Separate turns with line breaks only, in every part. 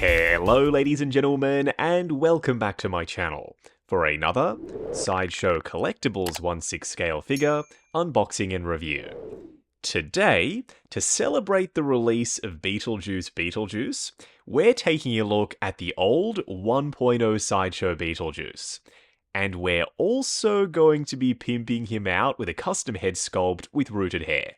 Hello ladies and gentlemen, and welcome back to my channel for another Sideshow Collectibles 1/6 scale figure unboxing and review. Today, to celebrate the release of Beetlejuice, we're taking a look at the old 1.0 Sideshow Beetlejuice. And we're also going to be pimping him out with a custom head sculpt with rooted hair.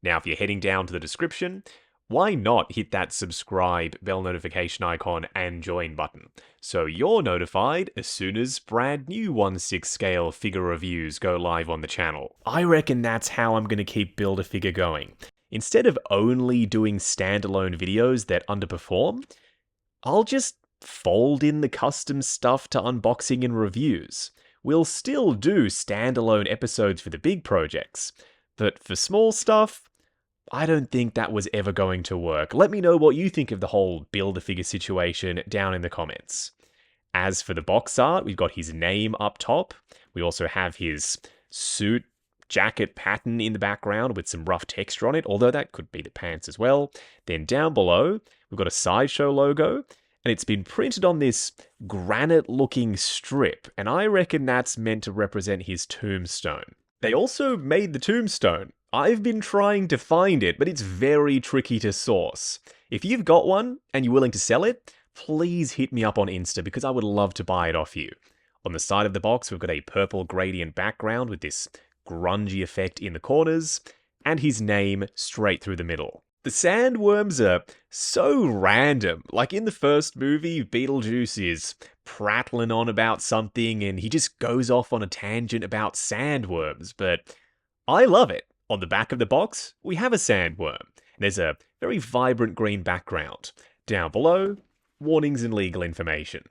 Now if you're heading down to the description, why not hit that subscribe, bell notification icon, and join button, so you're notified as soon as brand new 1/6 scale figure reviews go live on the channel. I reckon that's how I'm going to keep Build-A-Figure going. Instead of only doing standalone videos that underperform, I'll just fold in the custom stuff to unboxing and reviews. We'll still do standalone episodes for the big projects, but for small stuff, I don't think that was ever going to work. Let me know what you think of the whole Build-A-Figure situation down in the comments. As for the box art, we've got his name up top. We also have his suit jacket pattern in the background with some rough texture on it, although that could be the pants as well. Then down below, we've got a Sideshow logo, and it's been printed on this granite-looking strip, and I reckon that's meant to represent his tombstone. They also made the tombstone. I've been trying to find it, but it's very tricky to source. If you've got one and you're willing to sell it, please hit me up on Insta because I would love to buy it off you. On the side of the box, we've got a purple gradient background with this grungy effect in the corners, and his name straight through the middle. The sandworms are so random. Like in the first movie, Beetlejuice is prattling on about something and he just goes off on a tangent about sandworms, but I love it. On the back of the box, we have a sandworm. There's a very vibrant green background. Down below, warnings and legal information.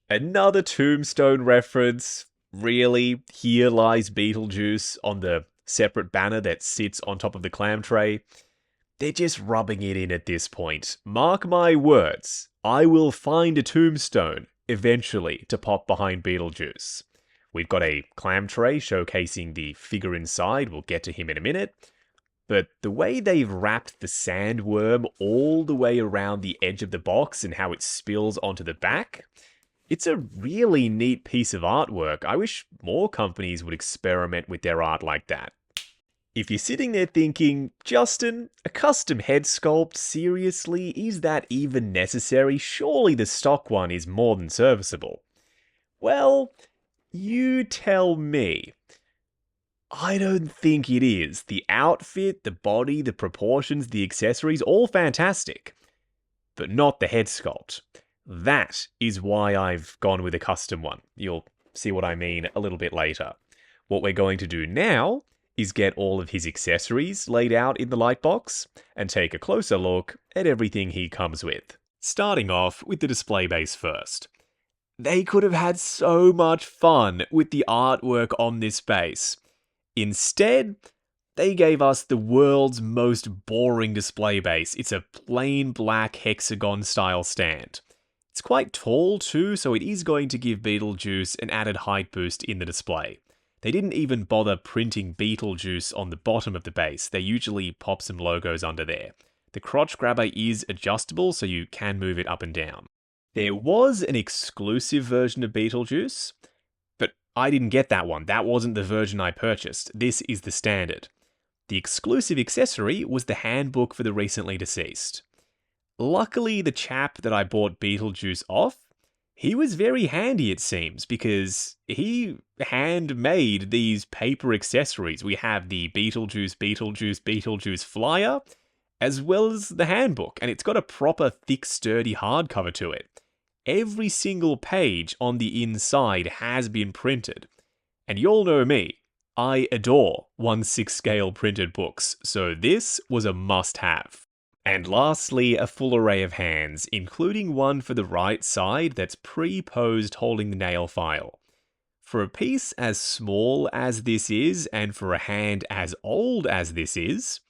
Another tombstone reference. Really, here lies Beetlejuice on the separate banner that sits on top of the clam tray. They're just rubbing it in at this point. Mark my words, I will find a tombstone eventually to pop behind Beetlejuice. We've got a clam tray showcasing the figure inside. We'll get to him in a minute. But the way they've wrapped the sandworm all the way around the edge of the box and how it spills onto the back, it's a really neat piece of artwork. I wish more companies would experiment with their art like that. If you're sitting there thinking, Justin, a custom head sculpt, seriously, is that even necessary? Surely the stock one is more than serviceable. Well, you tell me. I don't think it is. The outfit, the body, the proportions, the accessories, all fantastic. But not the head sculpt. That is why I've gone with a custom one. You'll see what I mean a little bit later. What we're going to do now is get all of his accessories laid out in the lightbox and take a closer look at everything he comes with. Starting off with the display base first. They could have had so much fun with the artwork on this base. Instead, they gave us the world's most boring display base. It's a plain black hexagon style stand. It's quite tall too, so it is going to give Beetlejuice an added height boost in the display. They didn't even bother printing Beetlejuice on the bottom of the base. They usually pop some logos under there. The crotch grabber is adjustable, so you can move it up and down. There was an exclusive version of Beetlejuice, but I didn't get that one. That wasn't the version I purchased. This is the standard. The exclusive accessory was the handbook for the recently deceased. Luckily, the chap that I bought Beetlejuice off, he was very handy, it seems, because he handmade these paper accessories. We have the Beetlejuice flyer, as well as the handbook, and it's got a proper thick, sturdy hardcover to it. Every single page on the inside has been printed. And you'll know me, I adore 1/6 scale printed books, so this was a must-have. And lastly, a full array of hands, including one for the right side that's pre-posed holding the nail file. For a piece as small as this is, and for a hand as old as this is,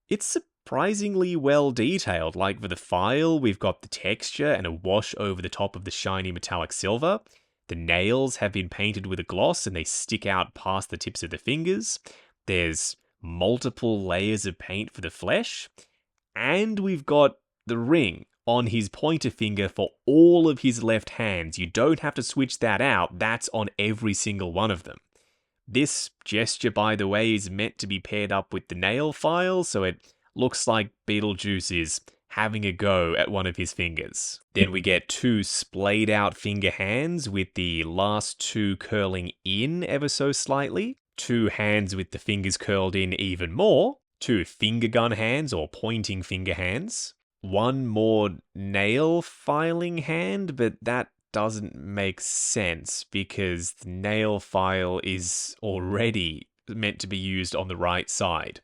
it's surprisingly well detailed. Like for the file, we've got the texture and a wash over the top of the shiny metallic silver. The nails have been painted with a gloss and they stick out past the tips of the fingers. There's multiple layers of paint for the flesh. And we've got the ring on his pointer finger for all of his left hands. You don't have to switch that out. That's on every single one of them. This gesture, by the way, is meant to be paired up with the nail file, so it looks like Beetlejuice is having a go at one of his fingers. Then we get two splayed out finger hands with the last two curling in ever so slightly. Two hands with the fingers curled in even more. Two finger gun hands or pointing finger hands. One more nail filing hand, but that doesn't make sense because the nail file is already meant to be used on the right side.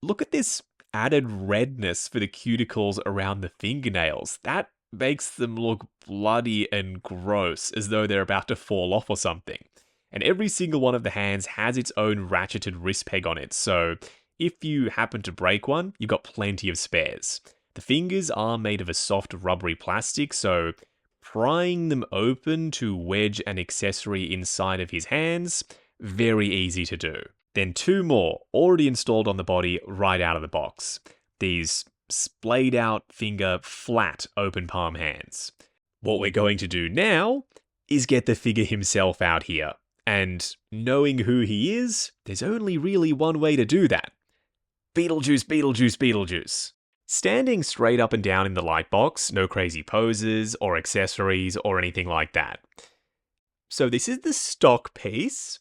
Look at this added redness for the cuticles around the fingernails. That makes them look bloody and gross, as though they're about to fall off or something. And every single one of the hands has its own ratcheted wrist peg on it, so if you happen to break one, you've got plenty of spares. The fingers are made of a soft rubbery plastic, so prying them open to wedge an accessory inside of his hands, very easy to do. Then two more, already installed on the body right out of the box. These splayed out finger flat open palm hands. What we're going to do now is get the figure himself out here. And knowing who he is, there's only really one way to do that. Beetlejuice, Beetlejuice, Beetlejuice. Standing straight up and down in the light box, no crazy poses or accessories or anything like that. So this is the stock piece.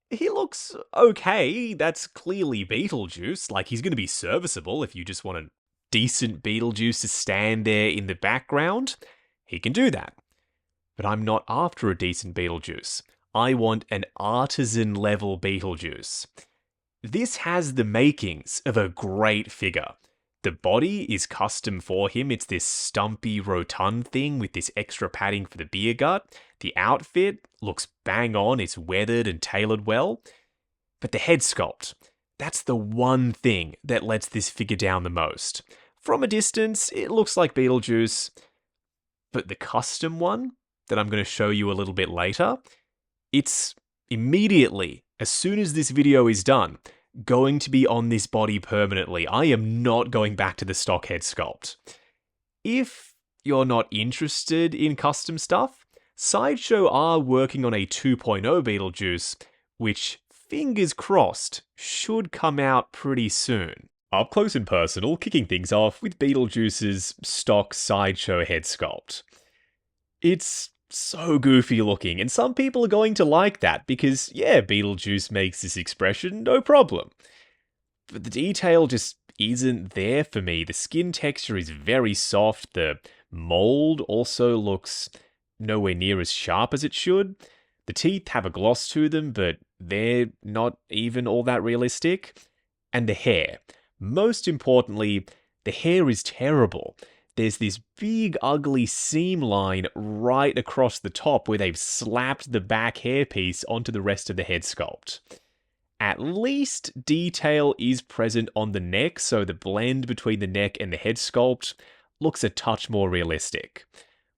He looks okay. That's clearly Beetlejuice. Like, he's going to be serviceable if you just want a decent Beetlejuice to stand there in the background. He can do that. But I'm not after a decent Beetlejuice. I want an artisan level Beetlejuice. This has the makings of a great figure. The body is custom for him. It's this stumpy, rotund thing with this extra padding for the beer gut. The outfit looks bang on. It's weathered and tailored well. But the head sculpt, that's the one thing that lets this figure down the most. From a distance, it looks like Beetlejuice. But the custom one that I'm going to show you a little bit later, it's immediately, as soon as this video is done, going to be on this body permanently. I am not going back to the stock head sculpt. If you're not interested in custom stuff, Sideshow are working on a 2.0 Beetlejuice, which, fingers crossed, should come out pretty soon. Up close and personal, kicking things off with Beetlejuice's stock Sideshow head sculpt. It's so goofy looking, and some people are going to like that because, yeah, Beetlejuice makes this expression, no problem. But the detail just isn't there for me. The skin texture is very soft, the mold also looks nowhere near as sharp as it should. The teeth have a gloss to them, but they're not even all that realistic. And the hair. Most importantly, the hair is terrible. There's this big, ugly seam line right across the top where they've slapped the back hairpiece onto the rest of the head sculpt. At least detail is present on the neck, so the blend between the neck and the head sculpt looks a touch more realistic.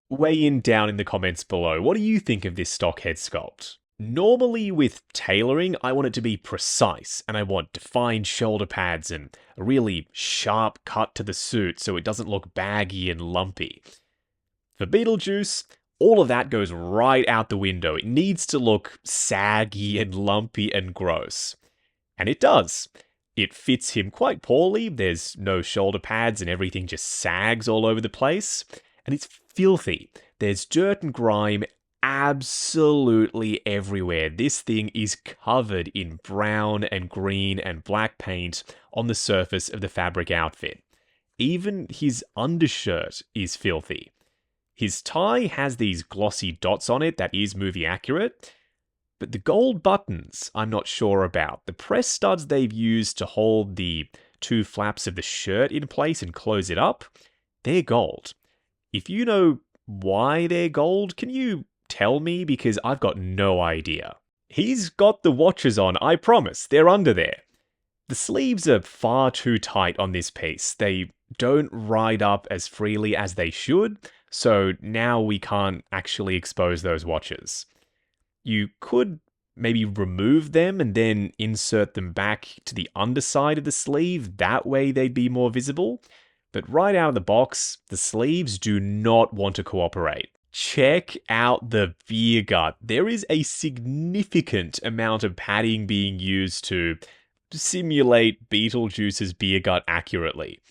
Weigh in down in the comments below. What do you think of this stock head sculpt? Normally with tailoring, I want it to be precise, and I want defined shoulder pads and a really sharp cut to the suit so it doesn't look baggy and lumpy. For Beetlejuice, all of that goes right out the window. It needs to look saggy and lumpy and gross. And it does. It fits him quite poorly. There's no shoulder pads and everything just sags all over the place. And it's filthy. There's dirt and grime absolutely everywhere. This thing is covered in brown and green and black paint on the surface of the fabric outfit. Even his undershirt is filthy. His tie has these glossy dots on it that is movie accurate, but the gold buttons I'm not sure about. The press studs they've used to hold the two flaps of the shirt in place and close it up, they're gold. If you know why they're gold, can you tell me? Because I've got no idea. He's got the watches on, I promise. They're under there. The sleeves are far too tight on this piece. They don't ride up as freely as they should, so now we can't actually expose those watches. You could maybe remove them and then insert them back to the underside of the sleeve. That way they'd be more visible. But right out of the box, the sleeves do not want to cooperate. Check out the beer gut. There is a significant amount of padding being used to simulate Beetlejuice's beer gut accurately.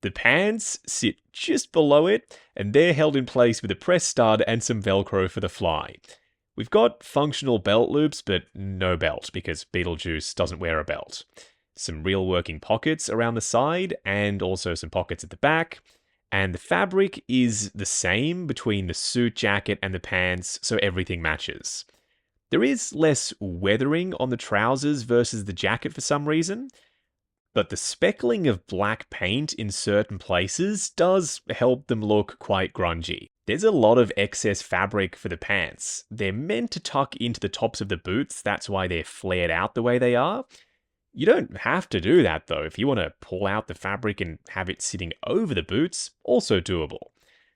The pants sit just below it, and they're held in place with a press stud and some Velcro for the fly. We've got functional belt loops, but no belt, because Beetlejuice doesn't wear a belt. Some real working pockets around the side, and also some pockets at the back. And the fabric is the same between the suit jacket and the pants, so everything matches. There is less weathering on the trousers versus the jacket for some reason, but the speckling of black paint in certain places does help them look quite grungy. There's a lot of excess fabric for the pants. They're meant to tuck into the tops of the boots, that's why they're flared out the way they are. You don't have to do that though. If you want to pull out the fabric and have it sitting over the boots, also doable.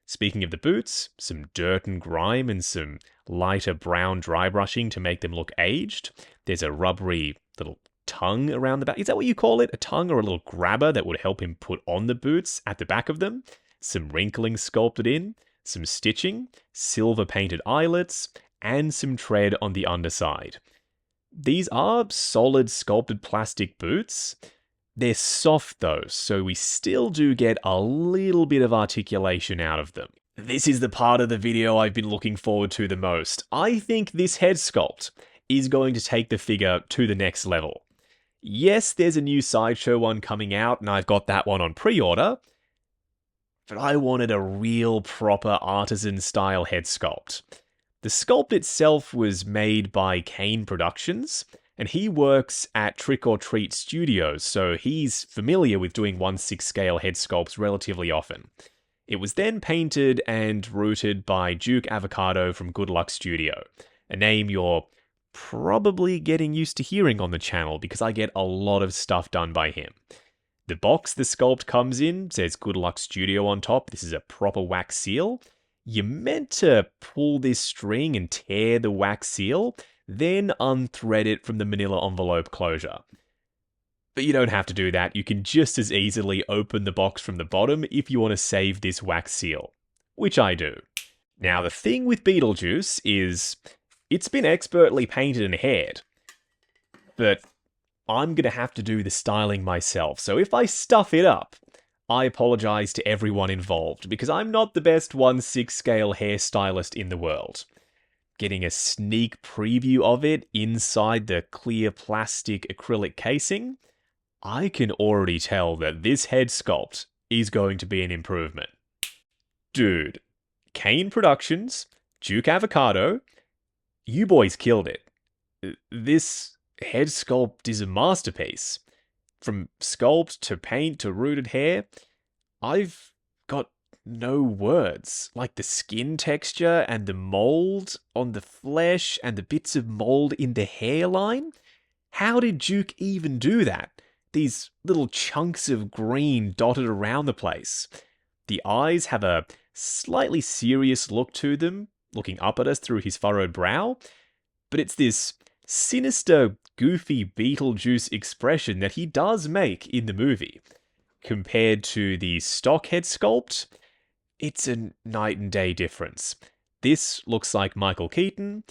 Speaking of the boots, some dirt and grime and some lighter brown dry brushing to make them look aged. There's a rubbery little tongue around the back. Is that what you call it? A tongue or a little grabber that would help him put on the boots at the back of them. Some wrinkling sculpted in, some stitching, silver painted eyelets, and some tread on the underside. These are solid sculpted plastic boots. They're soft though, so we still do get a little bit of articulation out of them. This is the part of the video I've been looking forward to the most. I think this head sculpt is going to take the figure to the next level. Yes, there's a new Sideshow one coming out, and I've got that one on pre-order, but I wanted a real proper artisan-style head sculpt. The sculpt itself was made by Kane Productions, and he works at Trick or Treat Studios, so he's familiar with doing 1/6 scale head sculpts relatively often. It was then painted and routed by Duke Avocado from Good Luck Studio, a name you're probably getting used to hearing on the channel because I get a lot of stuff done by him. The box the sculpt comes in says Good Luck Studio on top. This is a proper wax seal. You're meant to pull this string and tear the wax seal, then unthread it from the manila envelope closure. But you don't have to do that. You can just as easily open the box from the bottom if you want to save this wax seal, which I do. Now, the thing with Beetlejuice is it's been expertly painted and haired, but I'm going to have to do the styling myself. So if I stuff it up, I apologize to everyone involved, because I'm not the best 1/6 scale hairstylist in the world. Getting a sneak preview of it inside the clear plastic acrylic casing, I can already tell that this head sculpt is going to be an improvement. Dude, Kane Productions, Duke Avocado, you boys killed it. This head sculpt is a masterpiece. From sculpt to paint to rooted hair, I've got no words. Like the skin texture and the mold on the flesh and the bits of mold in the hairline. How did Duke even do that? These little chunks of green dotted around the place. The eyes have a slightly serious look to them, looking up at us through his furrowed brow, but it's this sinister, goofy Beetlejuice expression that he does make in the movie. Compared to the stock head sculpt, it's a night and day difference. This looks like Michael Keaton.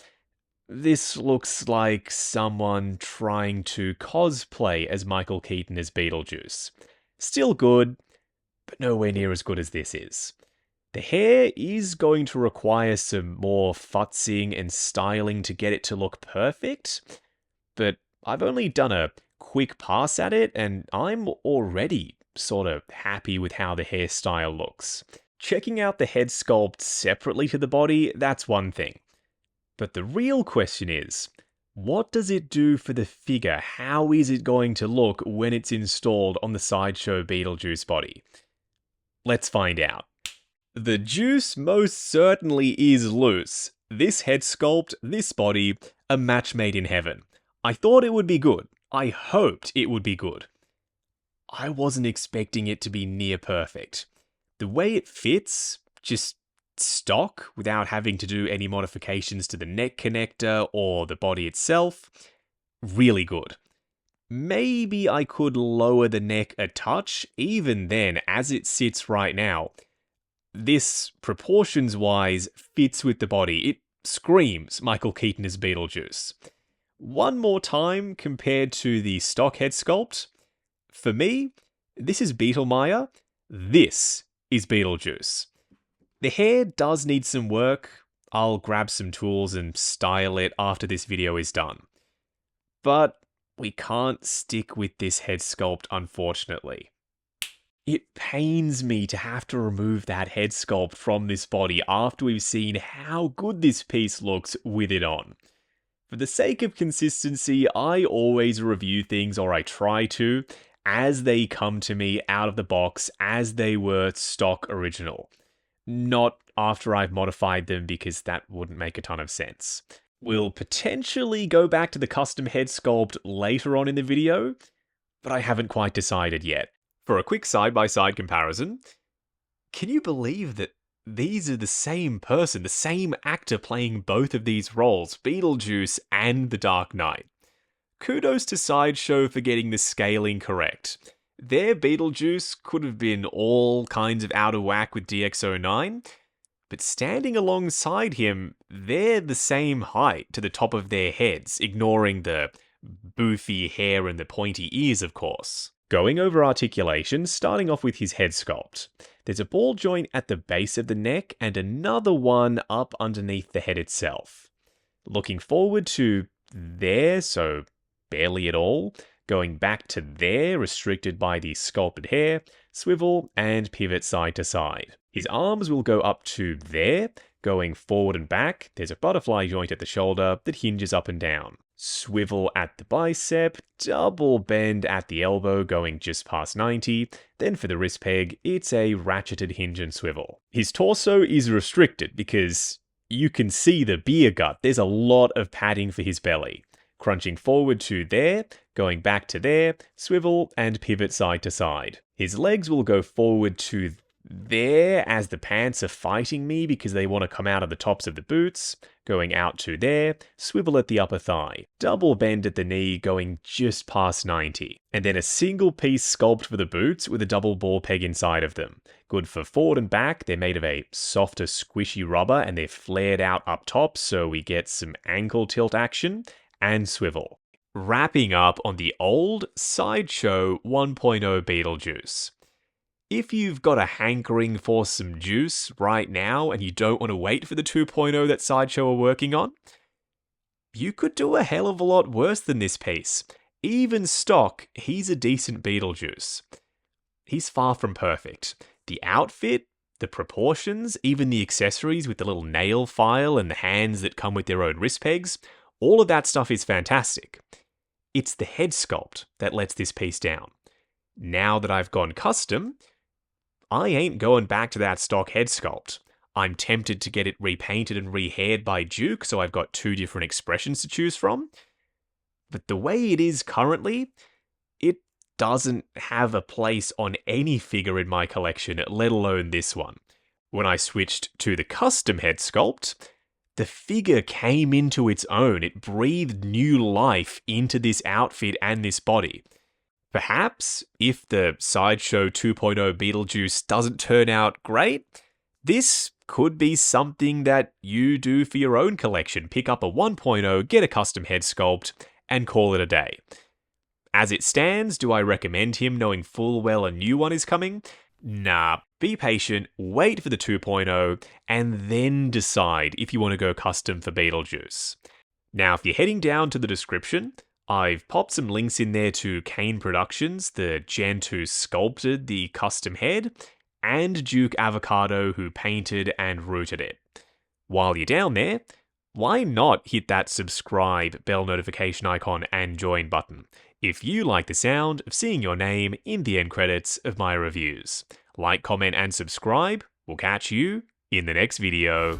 This looks like someone trying to cosplay as Michael Keaton as Beetlejuice. Still good, but nowhere near as good as this is. The hair is going to require some more futzing and styling to get it to look perfect, but I've only done a quick pass at it, and I'm already sort of happy with how the hairstyle looks. Checking out the head sculpt separately to the body, that's one thing. But the real question is, what does it do for the figure? How is it going to look when it's installed on the Sideshow Beetlejuice body? Let's find out. The juice most certainly is loose. This head sculpt, this body, a match made in heaven. I thought it would be good. I hoped it would be good. I wasn't expecting it to be near perfect. The way it fits, just stock, without having to do any modifications to the neck connector or the body itself, really good. Maybe I could lower the neck a touch. Even then, as it sits right now, this, proportions-wise, fits with the body. It screams Michael Keaton as Beetlejuice. One more time compared to the stock head sculpt. For me, this is Beetlemaya. This is Beetlejuice. The hair does need some work. I'll grab some tools and style it after this video is done. But we can't stick with this head sculpt, unfortunately. It pains me to have to remove that head sculpt from this body after we've seen how good this piece looks with it on. For the sake of consistency, I always review things, or I try to, as they come to me out of the box as they were stock original. Not after I've modified them, because that wouldn't make a ton of sense. We'll potentially go back to the custom head sculpt later on in the video, but I haven't quite decided yet. For a quick side-by-side comparison, can you believe that these are the same person, the same actor playing both of these roles, Beetlejuice and the Dark Knight? Kudos to Sideshow for getting the scaling correct. Their Beetlejuice could have been all kinds of out of whack with DX09, but standing alongside him, they're the same height to the top of their heads, ignoring the boofy hair and the pointy ears, of course. Going over articulation, starting off with his head sculpt. There's a ball joint at the base of the neck and another one up underneath the head itself. Looking forward to there, so barely at all. Going back to there, restricted by the sculpted hair, swivel, and pivot side to side. His arms will go up to there, going forward and back. There's a butterfly joint at the shoulder that hinges up and down. Swivel at the bicep, double bend at the elbow going just past 90, then for the wrist peg, it's a ratcheted hinge and swivel. His torso is restricted because you can see the beer gut, there's a lot of padding for his belly. Crunching forward to there, going back to there, swivel and pivot side to side. His legs will go forward to there as the pants are fighting me because they want to come out of the tops of the boots, going out to there, swivel at the upper thigh, double bend at the knee going just past 90, and then a single piece sculpt for the boots with a double ball peg inside of them. Good for forward and back, they're made of a softer squishy rubber and they're flared out up top so we get some ankle tilt action, and swivel. Wrapping up on the old Sideshow 1.0 Beetlejuice. If you've got a hankering for some juice right now and you don't want to wait for the 2.0 that Sideshow are working on, you could do a hell of a lot worse than this piece. Even stock, he's a decent Beetlejuice. He's far from perfect. The outfit, the proportions, even the accessories with the little nail file and the hands that come with their own wrist pegs, all of that stuff is fantastic. It's the head sculpt that lets this piece down. Now that I've gone custom, I ain't going back to that stock head sculpt. I'm tempted to get it repainted and rehaired by Duke, so I've got two different expressions to choose from. But the way it is currently, it doesn't have a place on any figure in my collection, let alone this one. When I switched to the custom head sculpt, the figure came into its own. It breathed new life into this outfit and this body. Perhaps, if the Sideshow 2.0 Beetlejuice doesn't turn out great, this could be something that you do for your own collection. Pick up a 1.0, get a custom head sculpt, and call it a day. As it stands, do I recommend him knowing full well a new one is coming? Nah, be patient, wait for the 2.0, and then decide if you want to go custom for Beetlejuice. Now, if you're heading down to the description, I've popped some links in there to Kane Productions, the gent who sculpted the custom head, and Duke Avocado who painted and rooted it. While you're down there, why not hit that subscribe, bell notification icon, and join button if you like the sound of seeing your name in the end credits of my reviews. Like, comment, and subscribe. We'll catch you in the next video.